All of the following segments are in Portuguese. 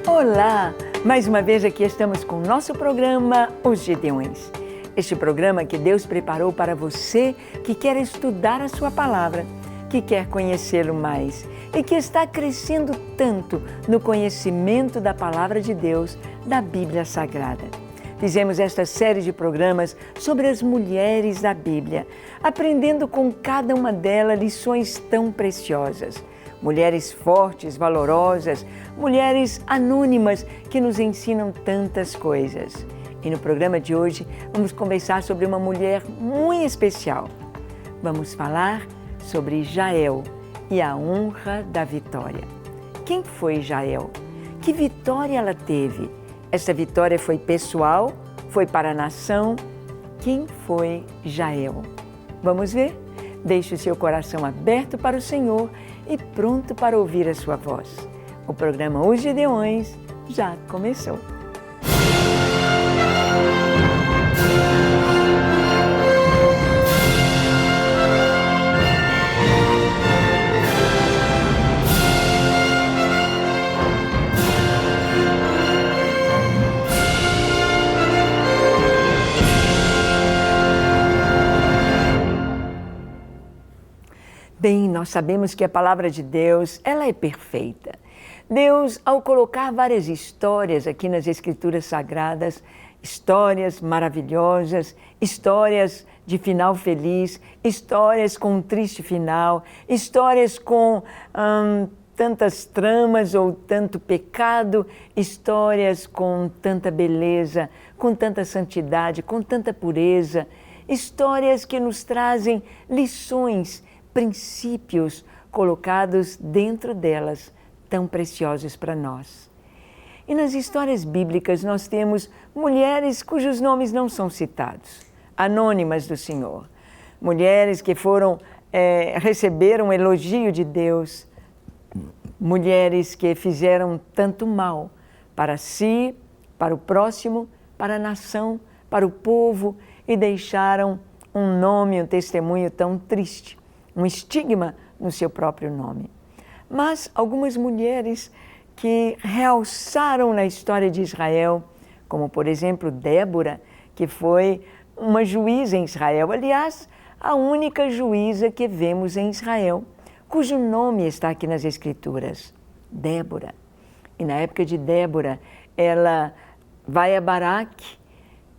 Olá! Mais uma vez aqui estamos com o nosso programa Os Gideões. Este programa que Deus preparou para você que quer estudar a sua palavra, que quer conhecê-lo mais e que está crescendo tanto no conhecimento da palavra de Deus, da Bíblia Sagrada. Fizemos esta série de programas sobre as mulheres da Bíblia, aprendendo com cada uma delas lições tão preciosas. Mulheres fortes, valorosas, mulheres anônimas que nos ensinam tantas coisas. E no programa de hoje vamos conversar sobre uma mulher muito especial. Vamos falar sobre Jael e a honra da vitória. Quem foi Jael? Que vitória ela teve? Essa vitória foi pessoal? Foi para a nação? Quem foi Jael? Vamos ver? Deixe o seu coração aberto para o Senhor e pronto para ouvir a sua voz. O programa Os Gideões já começou. Bem, nós sabemos que a palavra de Deus, ela é perfeita. Deus, ao colocar várias histórias aqui nas Escrituras Sagradas, histórias maravilhosas, histórias de final feliz, histórias com um triste final, histórias com tantas tramas ou tanto pecado, histórias com tanta beleza, com tanta santidade, com tanta pureza, histórias que nos trazem lições, princípios colocados dentro delas, tão preciosos para nós. E nas histórias bíblicas nós temos mulheres cujos nomes não são citados, anônimas do Senhor. Mulheres que receberam elogio de Deus, mulheres que fizeram tanto mal para si, para o próximo, para a nação, para o povo e deixaram um nome, um testemunho tão triste, um estigma no seu próprio nome. Mas algumas mulheres que realçaram na história de Israel, como por exemplo Débora, que foi uma juíza em Israel, aliás, a única juíza que vemos em Israel, cujo nome está aqui nas Escrituras, Débora. E na época de Débora, ela vai a Baraque,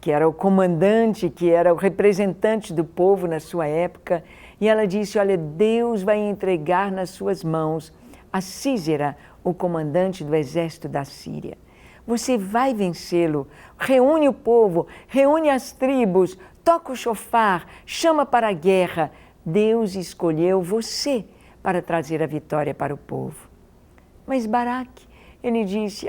que era o comandante, que era o representante do povo na sua época, e ela disse, olha, Deus vai entregar nas suas mãos a Sísera, o comandante do exército da Síria. Você vai vencê-lo, reúne o povo, reúne as tribos, toca o chofar, chama para a guerra. Deus escolheu você para trazer a vitória para o povo. Mas Baraque, ele disse,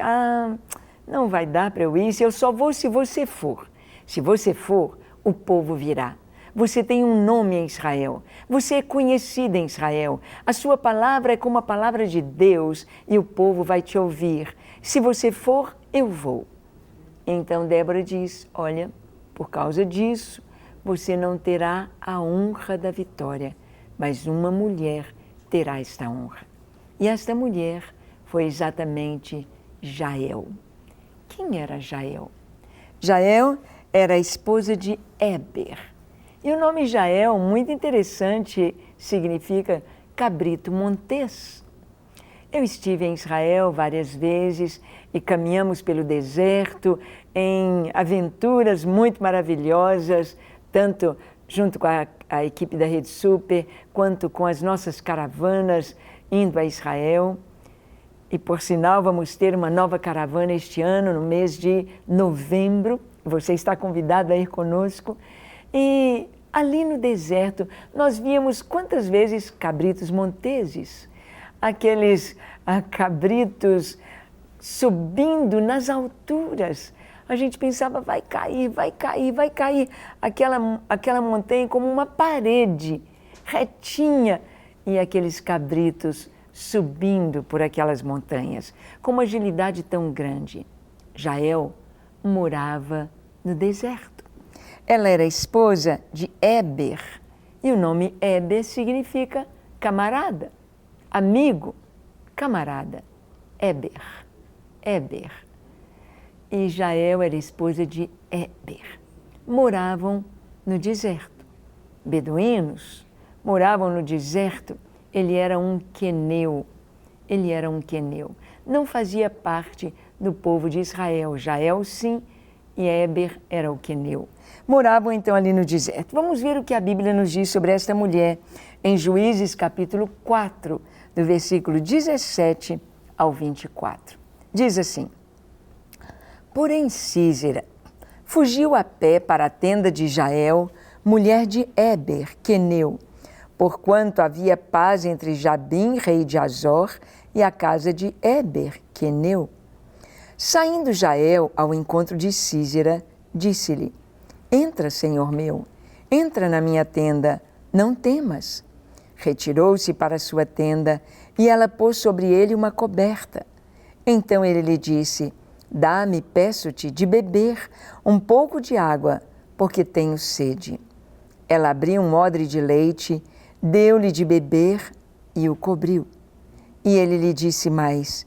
não vai dar para eu ir, eu só vou se você for. Se você for, o povo virá. Você tem um nome em Israel, você é conhecida em Israel, a sua palavra é como a palavra de Deus e o povo vai te ouvir. Se você for, eu vou. Então Débora diz, olha, por causa disso, você não terá a honra da vitória, mas uma mulher terá esta honra. E esta mulher foi exatamente Jael. Quem era Jael? Jael era a esposa de Éber. E o nome Jael, muito interessante, significa cabrito montês. Eu estive em Israel várias vezes e caminhamos pelo deserto em aventuras muito maravilhosas, tanto junto com a equipe da Rede Super, quanto com as nossas caravanas indo a Israel. E, por sinal, vamos ter uma nova caravana este ano, no mês de novembro. Você está convidado a ir conosco. E ali no deserto, nós víamos quantas vezes cabritos monteses, aqueles cabritos subindo nas alturas. A gente pensava, vai cair, vai cair, vai cair. Aquela montanha como uma parede retinha e aqueles cabritos subindo por aquelas montanhas, com uma agilidade tão grande. Jael morava no deserto. Ela era esposa de Éber, e o nome Éber significa camarada, amigo, camarada. Éber. Éber. E Jael era esposa de Éber. Moravam no deserto. Beduínos moravam no deserto. Ele era um queneu. Ele era um queneu. Não fazia parte do povo de Israel. Jael, sim, e Éber era o queneu. Moravam então ali no deserto. Vamos ver o que a Bíblia nos diz sobre esta mulher em Juízes capítulo 4, do versículo 17 ao 24. Diz assim: Porém Sísera fugiu a pé para a tenda de Jael, mulher de Éber, queneu, porquanto havia paz entre Jabim, rei de Azor, e a casa de Éber, queneu. Saindo Jael ao encontro de Sísera, disse-lhe: Entra, senhor meu, entra na minha tenda, não temas. Retirou-se para sua tenda e ela pôs sobre ele uma coberta. Então ele lhe disse: Dá-me, peço-te, de beber um pouco de água, porque tenho sede. Ela abriu um odre de leite, deu-lhe de beber e o cobriu. E ele lhe disse mais: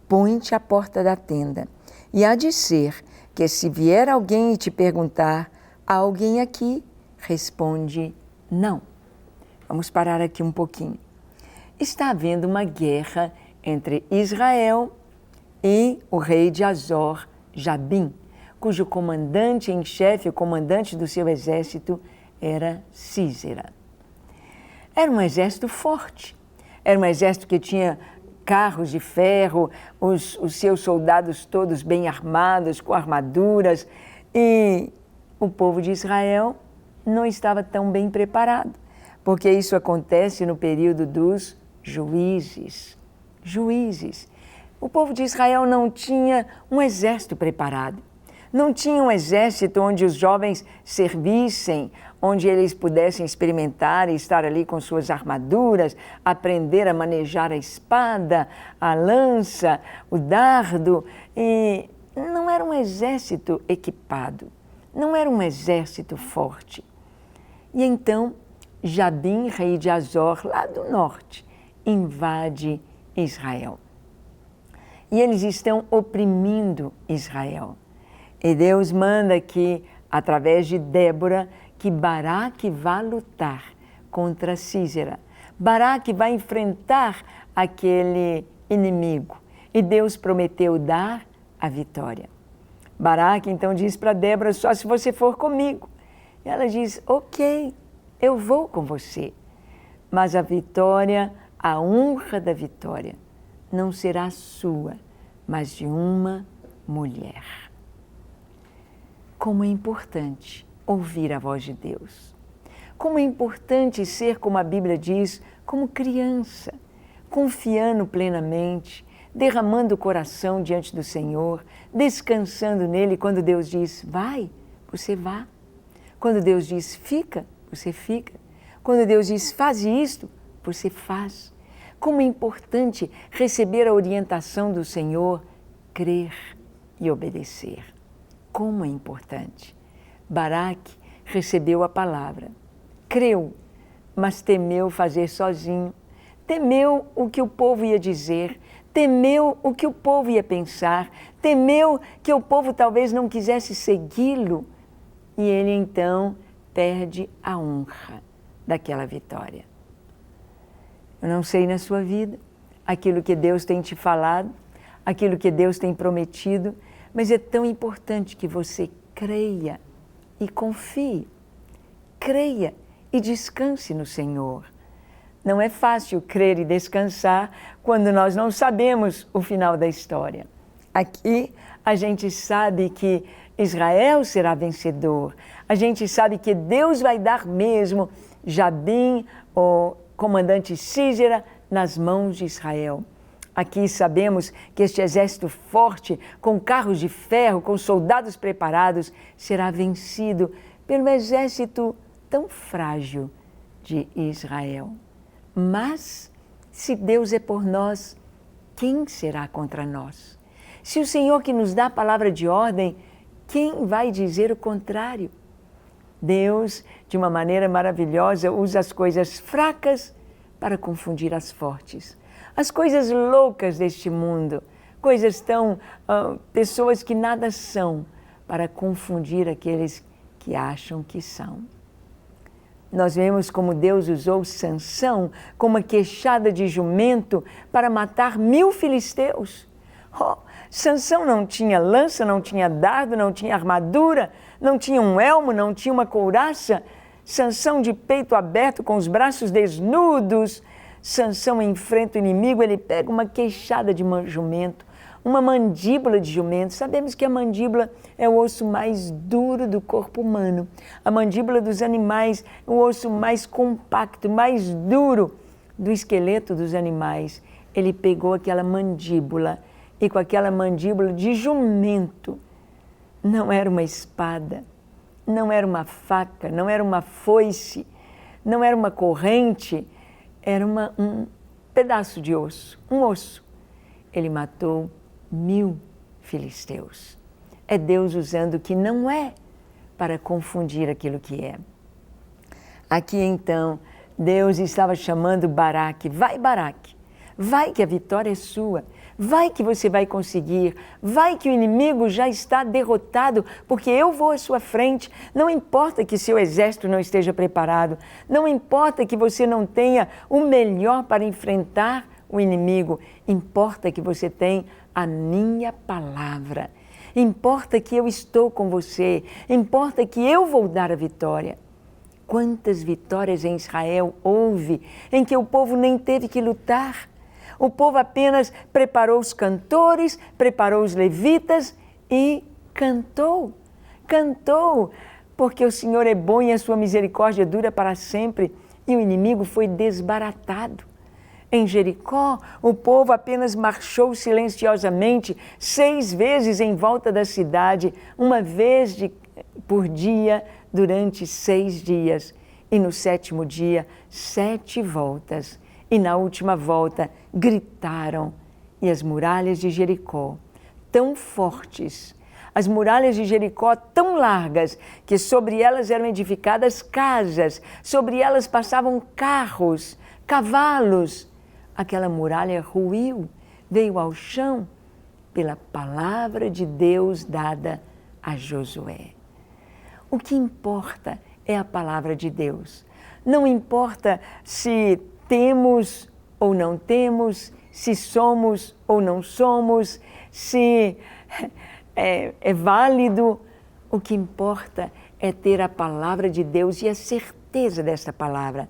Põe-te à porta da tenda, e há de ser que se vier alguém e te perguntar: há alguém aqui? Responde: não. Vamos parar aqui um pouquinho. Está havendo uma guerra entre Israel e o rei de Azor, Jabim, cujo comandante em chefe, o comandante do seu exército, era Sísera. Era um exército forte, era um exército que tinha carros de ferro, os seus soldados todos bem armados, com armaduras, e o povo de Israel não estava tão bem preparado, porque isso acontece no período dos juízes. Juízes. O povo de Israel não tinha um exército preparado. Não tinha um exército onde os jovens servissem, onde eles pudessem experimentar e estar ali com suas armaduras, aprender a manejar a espada, a lança, o dardo. E não era um exército equipado, não era um exército forte. E então, Jabim, rei de Azor, lá do norte, invade Israel. E eles estão oprimindo Israel. E Deus manda que, através de Débora, que Baraque vá lutar contra Sísera. Baraque vai enfrentar aquele inimigo. E Deus prometeu dar a vitória. Baraque então diz para Débora: só se você for comigo. E ela diz: ok, eu vou com você. Mas a vitória, a honra da vitória, não será sua, mas de uma mulher. Como é importante ouvir a voz de Deus. Como é importante ser, como a Bíblia diz, como criança, confiando plenamente, derramando o coração diante do Senhor, descansando nele. Quando Deus diz, vai, você vá. Quando Deus diz, fica, você fica. Quando Deus diz, faz isto, você faz. Como é importante receber a orientação do Senhor, crer e obedecer. Como é importante. Baraque recebeu a palavra, creu, mas temeu fazer sozinho, temeu o que o povo ia dizer, temeu o que o povo ia pensar, temeu que o povo talvez não quisesse segui-lo, e ele então perde a honra daquela vitória. Eu não sei na sua vida aquilo que Deus tem te falado, aquilo que Deus tem prometido, mas é tão importante que você creia e confie, creia e descanse no Senhor. Não é fácil crer e descansar quando nós não sabemos o final da história. Aqui a gente sabe que Israel será vencedor, a gente sabe que Deus vai dar mesmo Jabim, o comandante Sísera, nas mãos de Israel. Aqui sabemos que este exército forte, com carros de ferro, com soldados preparados, será vencido pelo exército tão frágil de Israel. Mas, se Deus é por nós, quem será contra nós? Se o Senhor que nos dá a palavra de ordem, quem vai dizer o contrário? Deus, de uma maneira maravilhosa, usa as coisas fracas para confundir as fortes. As coisas loucas deste mundo coisas tão... pessoas que nada são, para confundir aqueles que acham que são. Nós vemos como Deus usou Sansão com uma queixada de jumento para matar 1000 filisteus. Sansão não tinha lança, não tinha dardo, não tinha armadura, não tinha um elmo, não tinha uma couraça. Sansão de peito aberto, com os braços desnudos. Sansão enfrenta o inimigo, ele pega uma queixada de jumento, uma mandíbula de jumento. Sabemos que a mandíbula é o osso mais duro do corpo humano. A mandíbula dos animais é o osso mais compacto, mais duro do esqueleto dos animais. Ele pegou aquela mandíbula e com aquela mandíbula de jumento, não era uma espada, não era uma faca, não era uma foice, não era uma corrente, era um pedaço de osso, um osso. Ele matou 1000 filisteus. É Deus usando o que não é para confundir aquilo que é. Aqui então, Deus estava chamando Baraque. Vai, Baraque, vai que a vitória é sua. Vai que você vai conseguir, vai que o inimigo já está derrotado, porque eu vou à sua frente. Não importa que seu exército não esteja preparado, não importa que você não tenha o melhor para enfrentar o inimigo, importa que você tenha a minha palavra, importa que eu estou com você, importa que eu vou dar a vitória. Quantas vitórias em Israel houve em que o povo nem teve que lutar? O povo apenas preparou os cantores, preparou os levitas e cantou. Cantou, porque o Senhor é bom e a sua misericórdia dura para sempre. E o inimigo foi desbaratado. Em Jericó, o povo apenas marchou silenciosamente 6 vezes em volta da cidade, uma vez por dia, durante 6 dias. E no 7º dia, 7 voltas. E na última volta gritaram, e as muralhas de Jericó, tão fortes, as muralhas de Jericó tão largas, que sobre elas eram edificadas casas, sobre elas passavam carros, cavalos. Aquela muralha ruiu, veio ao chão, pela palavra de Deus dada a Josué. O que importa é a palavra de Deus. Não importa se temos ou não temos, se somos ou não somos, se é válido. O que importa é ter a palavra de Deus e a certeza desta palavra.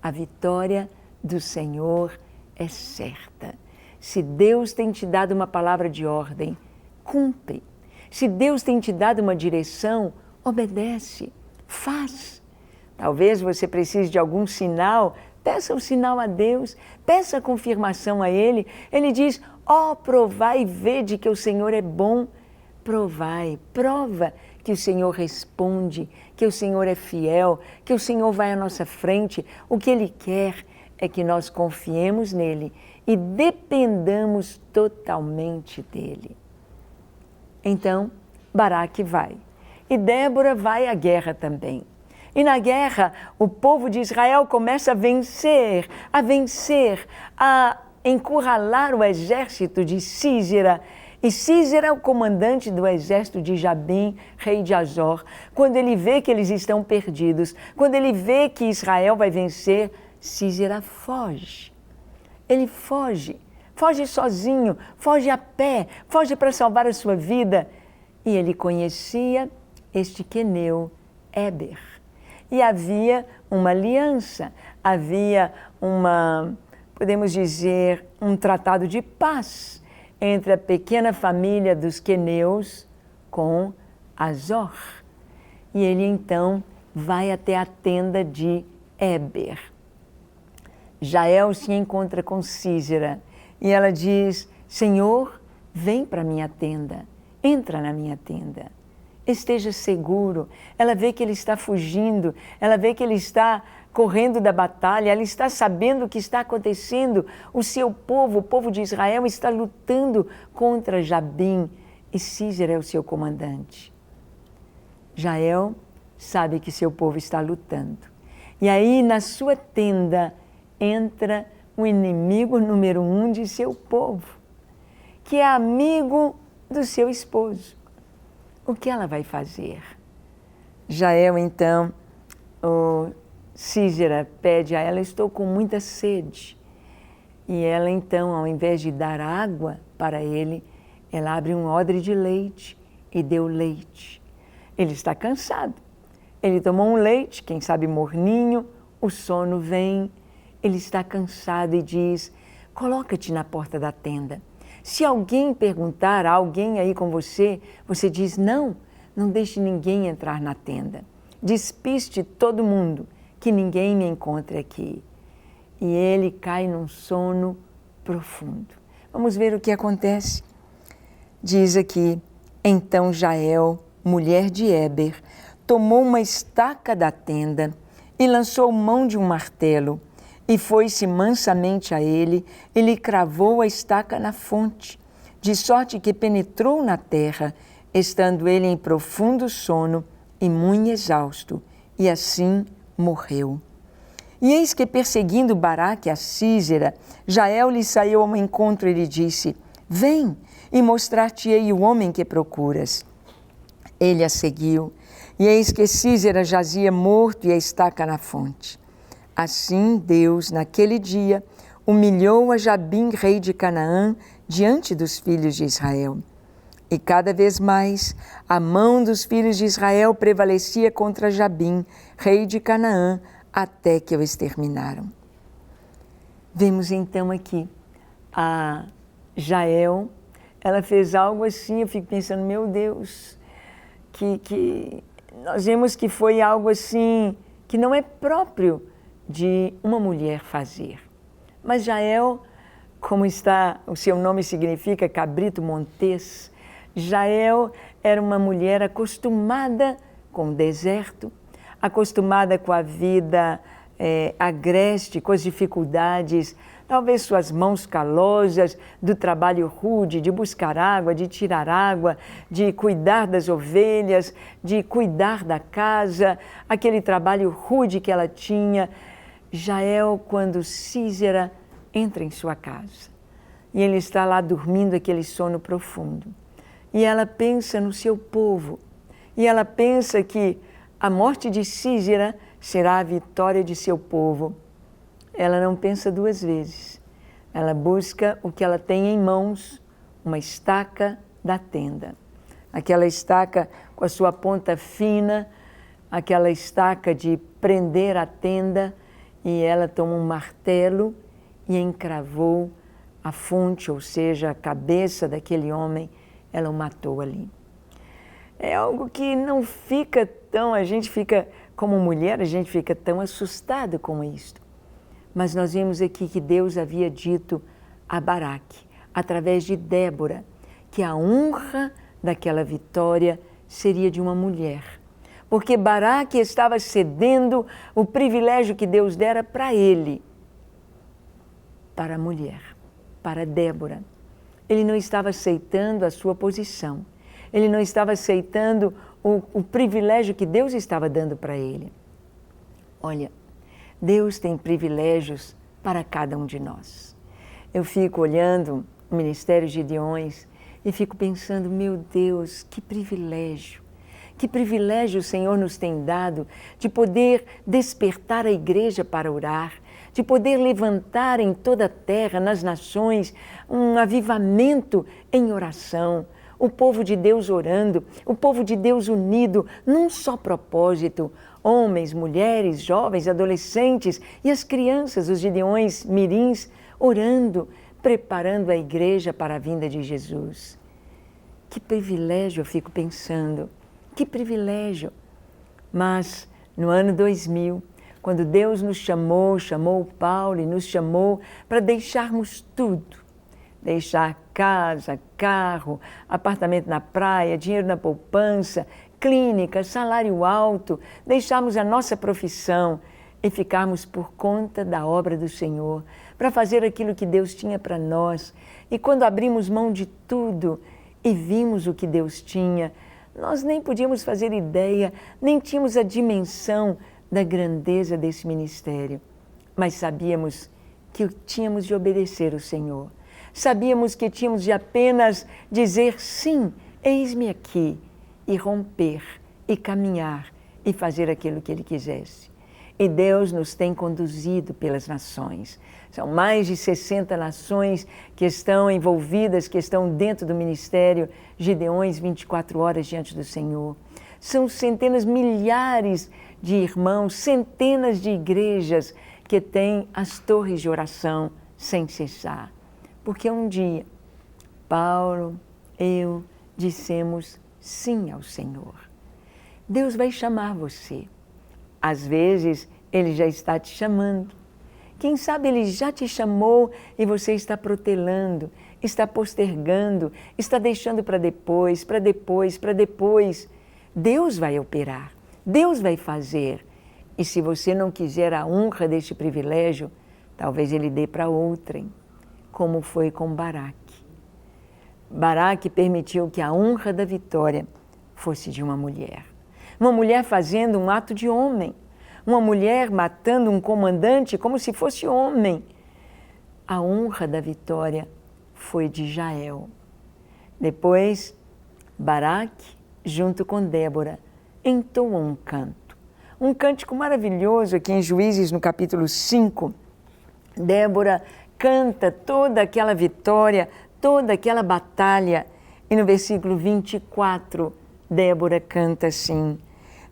A vitória do Senhor é certa. Se Deus tem te dado uma palavra de ordem, cumpre. Se Deus tem te dado uma direção, obedece, faz. Talvez você precise de algum sinal. Peça o sinal a Deus, peça a confirmação a Ele. Ele diz, provai e vede que o Senhor é bom. Provai, prova que o Senhor responde, que o Senhor é fiel, que o Senhor vai à nossa frente. O que Ele quer é que nós confiemos nele e dependamos totalmente dele. Então, Baraque vai. E Débora vai à guerra também. E na guerra, o povo de Israel começa a vencer, a encurralar o exército de Sísera. E Sísera é o comandante do exército de Jabim, rei de Azor. Quando ele vê que eles estão perdidos, quando ele vê que Israel vai vencer, Sísera foge. Ele foge sozinho, foge a pé, foge para salvar a sua vida. E ele conhecia este queneu, Éber. E havia uma aliança, havia podemos dizer, um tratado de paz entre a pequena família dos queneus com Azor. E ele então vai até a tenda de Éber. Jael se encontra com Sísera e ela diz, Senhor, vem para a minha tenda, entra na minha tenda. Esteja seguro. Ela vê que ele está fugindo, ela vê que ele está correndo da batalha, ela está sabendo o que está acontecendo. O seu povo, o povo de Israel, está lutando contra Jabim e Sísera é o seu comandante. Jael sabe que seu povo está lutando. E aí, na sua tenda, entra o inimigo número 1 de seu povo, que é amigo do seu esposo. O que ela vai fazer? Jael, então, Sísera pede a ela: estou com muita sede. E ela, então, ao invés de dar água para ele, ela abre um odre de leite e deu leite. Ele está cansado. Ele tomou um leite, quem sabe morninho, o sono vem. Ele está cansado e diz: coloca-te na porta da tenda. Se alguém perguntar a alguém aí com você, você diz: não deixe ninguém entrar na tenda. Despiste todo mundo, que ninguém me encontre aqui. E ele cai num sono profundo. Vamos ver o que acontece. Diz aqui: então Jael, mulher de Éber, tomou uma estaca da tenda e lançou mão de um martelo, e foi-se mansamente a ele, e lhe cravou a estaca na fonte, de sorte que penetrou na terra, estando ele em profundo sono e muito exausto, e assim morreu. E eis que, perseguindo Baraque a Sísera, Jael lhe saiu ao encontro e lhe disse: vem, e mostrar-te-ei o homem que procuras. Ele a seguiu, e eis que Sísera jazia morto e a estaca na fonte. Assim Deus, naquele dia, humilhou a Jabim, rei de Canaã, diante dos filhos de Israel. E cada vez mais a mão dos filhos de Israel prevalecia contra Jabim, rei de Canaã, até que o exterminaram. Vemos então aqui a Jael, ela fez algo assim, eu fico pensando, meu Deus, que nós vemos que foi algo assim, que não é próprio de uma mulher fazer. Mas Jael, como está, o seu nome significa cabrito montês, Jael era uma mulher acostumada com o deserto, acostumada com a vida agreste, com as dificuldades, talvez suas mãos calosas, do trabalho rude, de buscar água, de tirar água, de cuidar das ovelhas, de cuidar da casa, aquele trabalho rude que ela tinha. Jael, quando Sísera entra em sua casa, e ele está lá dormindo aquele sono profundo, e ela pensa no seu povo, e ela pensa que a morte de Sísera será a vitória de seu povo. Ela não pensa duas vezes. Ela busca o que ela tem em mãos, uma estaca da tenda. Aquela estaca com a sua ponta fina, aquela estaca de prender a tenda, e ela toma um martelo e encravou a fonte, ou seja, a cabeça daquele homem, ela o matou ali. É algo que não fica tão, a gente fica, como mulher, a gente fica tão assustado com isto. Mas nós vimos aqui que Deus havia dito a Baraque, através de Débora, que a honra daquela vitória seria de uma mulher. Porque Baraque estava cedendo o privilégio que Deus dera para ele, para a mulher, para Débora. Ele não estava aceitando a sua posição. Ele não estava aceitando o privilégio que Deus estava dando para ele. Olha, Deus tem privilégios para cada um de nós. Eu fico olhando o Ministério de Gideões e fico pensando, meu Deus, que privilégio o Senhor nos tem dado de poder despertar a igreja para orar, de poder levantar em toda a terra, nas nações, um avivamento em oração. O povo de Deus orando, o povo de Deus unido num só propósito. Homens, mulheres, jovens, adolescentes e as crianças, os gideões mirins, orando, preparando a igreja para a vinda de Jesus. Que privilégio, eu fico pensando, que privilégio. Mas no ano 2000, quando Deus nos chamou o Paulo e nos chamou para deixarmos tudo, deixar casa, carro, apartamento na praia, dinheiro na poupança, clínica, salário alto, deixarmos a nossa profissão e ficarmos por conta da obra do Senhor, para fazer aquilo que Deus tinha para nós. E quando abrimos mão de tudo e vimos o que Deus tinha, nós nem podíamos fazer ideia, nem tínhamos a dimensão da grandeza desse ministério, mas sabíamos que tínhamos de obedecer o Senhor. Sabíamos que tínhamos de apenas dizer sim, eis-me aqui, e romper, e caminhar, e fazer aquilo que Ele quisesse. E Deus nos tem conduzido pelas nações. São mais de 60 nações que estão envolvidas, que estão dentro do ministério Gideões 24 horas diante do Senhor. São centenas, milhares de irmãos, centenas de igrejas que têm as torres de oração sem cessar. Porque um dia, Paulo, eu, dissemos sim ao Senhor. Deus vai chamar você. Às vezes, Ele já está te chamando. Quem sabe Ele já te chamou e você está protelando, está postergando, está deixando para depois, para depois, para depois. Deus vai operar, Deus vai fazer. E se você não quiser a honra deste privilégio, talvez Ele dê para outrem, como foi com Baraque. Baraque permitiu que a honra da vitória fosse de uma mulher. Uma mulher fazendo um ato de homem. Uma mulher matando um comandante como se fosse homem. A honra da vitória foi de Jael. Depois, Baraque, junto com Débora, entoou um canto. Um cântico maravilhoso aqui em Juízes, no capítulo 5. Débora canta toda aquela vitória, toda aquela batalha. E no versículo 24, Débora canta assim: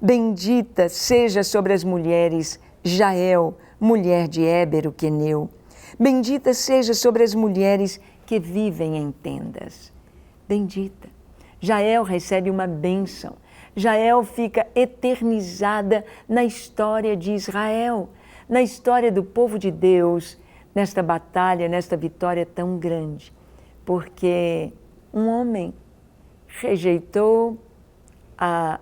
bendita seja sobre as mulheres Jael, mulher de Éber o queneu. Bendita seja sobre as mulheres que vivem em tendas. Bendita. Jael recebe uma bênção. Jael fica eternizada na história de Israel, na história do povo de Deus, nesta batalha, nesta vitória tão grande. Porque um homem rejeitou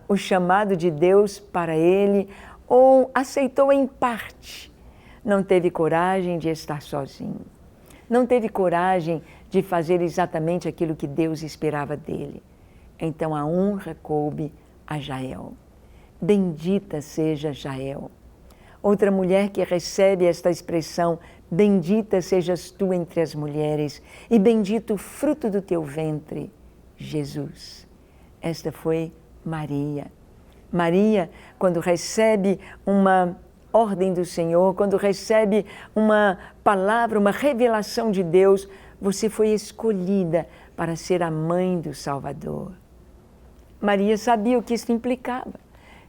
o chamado de Deus para ele, ou aceitou em parte, não teve coragem de estar sozinho, não teve coragem de fazer exatamente aquilo que Deus esperava dele. Então a honra coube a Jael. Bendita seja Jael. Outra mulher que recebe esta expressão, bendita sejas tu entre as mulheres, e bendito o fruto do teu ventre, Jesus. Esta foi Maria. Maria, quando recebe uma ordem do Senhor, quando recebe uma palavra, uma revelação de Deus, você foi escolhida para ser a mãe do Salvador. Maria sabia o que isso implicava.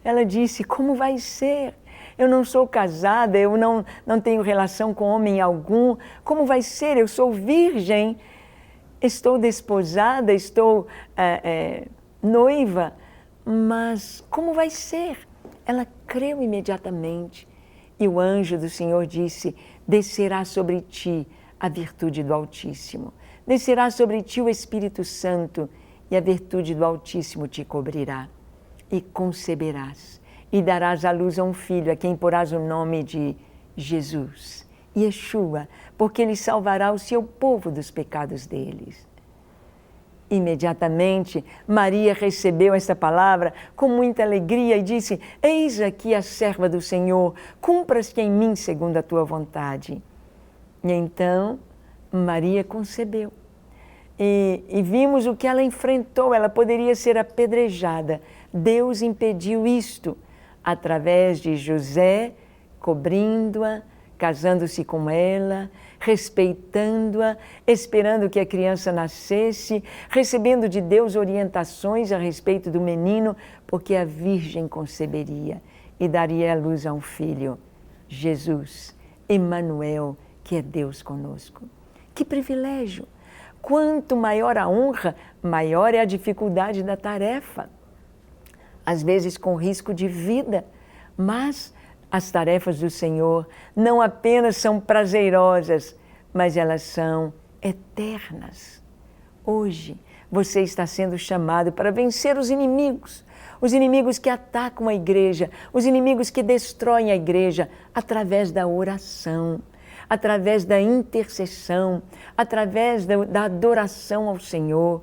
Ela disse, como vai ser? Eu não sou casada, eu não tenho relação com homem algum. Como vai ser? Eu sou virgem, estou desposada, estou noiva. Mas como vai ser? Ela creu imediatamente. E o anjo do Senhor disse, descerá sobre ti a virtude do Altíssimo. Descerá sobre ti o Espírito Santo e a virtude do Altíssimo te cobrirá. E conceberás e darás à luz a um filho a quem porás o nome de Jesus, Yeshua, porque ele salvará o seu povo dos pecados deles. Imediatamente, Maria recebeu esta palavra com muita alegria e disse, eis aqui a serva do Senhor, cumpra-se em mim segundo a tua vontade. E então, Maria concebeu. E vimos o que ela enfrentou, ela poderia ser apedrejada. Deus impediu isto, através de José, cobrindo-a, casando-se com ela, respeitando-a, esperando que a criança nascesse, recebendo de Deus orientações a respeito do menino, porque a Virgem conceberia e daria à luz a um filho, Jesus, Emanuel, que é Deus conosco. Que privilégio! Quanto maior a honra, maior é a dificuldade da tarefa. Às vezes com risco de vida, mas as tarefas do Senhor não apenas são prazerosas, mas elas são eternas. Hoje, você está sendo chamado para vencer os inimigos que atacam a igreja, os inimigos que destroem a igreja, através da oração, através da intercessão, através da adoração ao Senhor.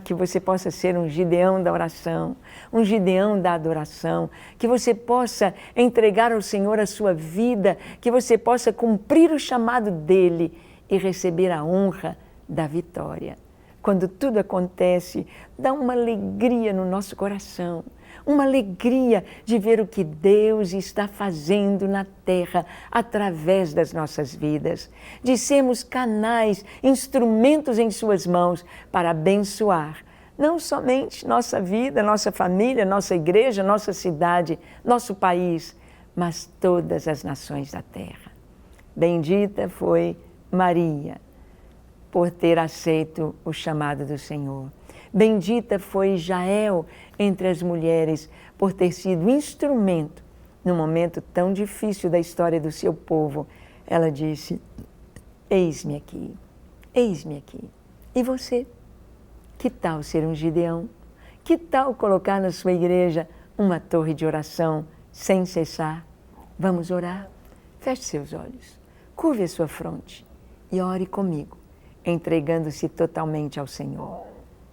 Que você possa ser um Gideão da oração, um Gideão da adoração, que você possa entregar ao Senhor a sua vida, que você possa cumprir o chamado dEle e receber a honra da vitória. Quando tudo acontece, dá uma alegria no nosso coração, uma alegria de ver o que Deus está fazendo na terra através das nossas vidas, de sermos canais, instrumentos em suas mãos para abençoar não somente nossa vida, nossa família, nossa igreja, nossa cidade, nosso país, mas todas as nações da terra. Bendita foi Maria por ter aceito o chamado do Senhor. Bendita foi Jael entre as mulheres por ter sido instrumento num momento tão difícil da história do seu povo. Ela disse: eis-me aqui, eis-me aqui. E você? Que tal ser um Gideão? Que tal colocar na sua igreja uma torre de oração sem cessar? Vamos orar? Feche seus olhos, curve a sua fronte e ore comigo, entregando-se totalmente ao Senhor.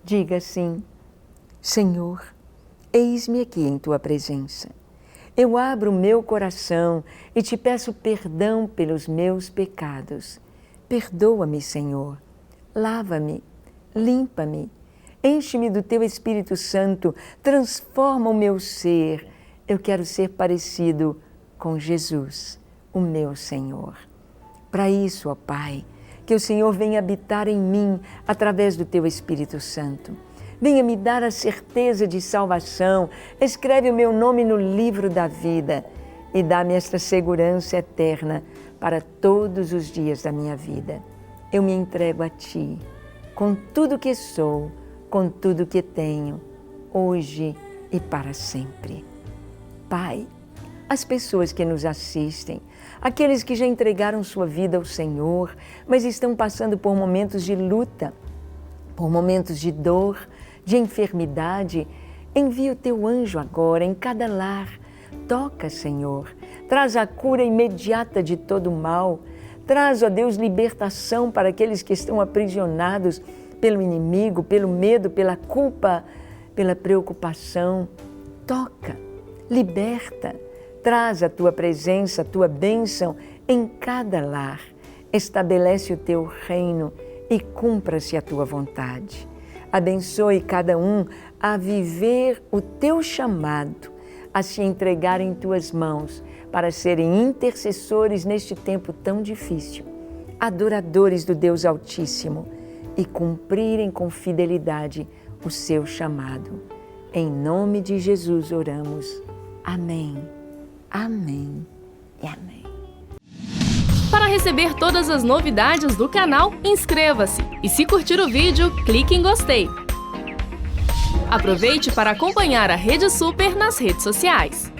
Diga assim: Senhor, eis-me aqui em Tua presença. Eu abro o meu coração e te peço perdão pelos meus pecados. Perdoa-me, Senhor. Lava-me, limpa-me, enche-me do Teu Espírito Santo, transforma o meu ser. Eu quero ser parecido com Jesus, o meu Senhor. Para isso, ó Pai, que o Senhor venha habitar em mim através do Teu Espírito Santo. Venha me dar a certeza de salvação, escreve o meu nome no livro da vida e dá-me esta segurança eterna para todos os dias da minha vida. Eu me entrego a Ti, com tudo que sou, com tudo que tenho, hoje e para sempre. Pai, as pessoas que nos assistem, aqueles que já entregaram sua vida ao Senhor, mas estão passando por momentos de luta, por momentos de dor, de enfermidade, envia o Teu anjo agora em cada lar. Toca, Senhor, traz a cura imediata de todo mal, traz, ó Deus, libertação para aqueles que estão aprisionados pelo inimigo, pelo medo, pela culpa, pela preocupação. Toca, liberta, traz a Tua presença, a Tua bênção em cada lar. Estabelece o Teu reino e cumpra-se a Tua vontade. Abençoe cada um a viver o Teu chamado, a se entregar em Tuas mãos para serem intercessores neste tempo tão difícil, adoradores do Deus Altíssimo e cumprirem com fidelidade o Seu chamado. Em nome de Jesus oramos. Amém, amém e amém. Para receber todas as novidades do canal, inscreva-se e se curtir o vídeo, clique em gostei. Aproveite para acompanhar a Rede Super nas redes sociais.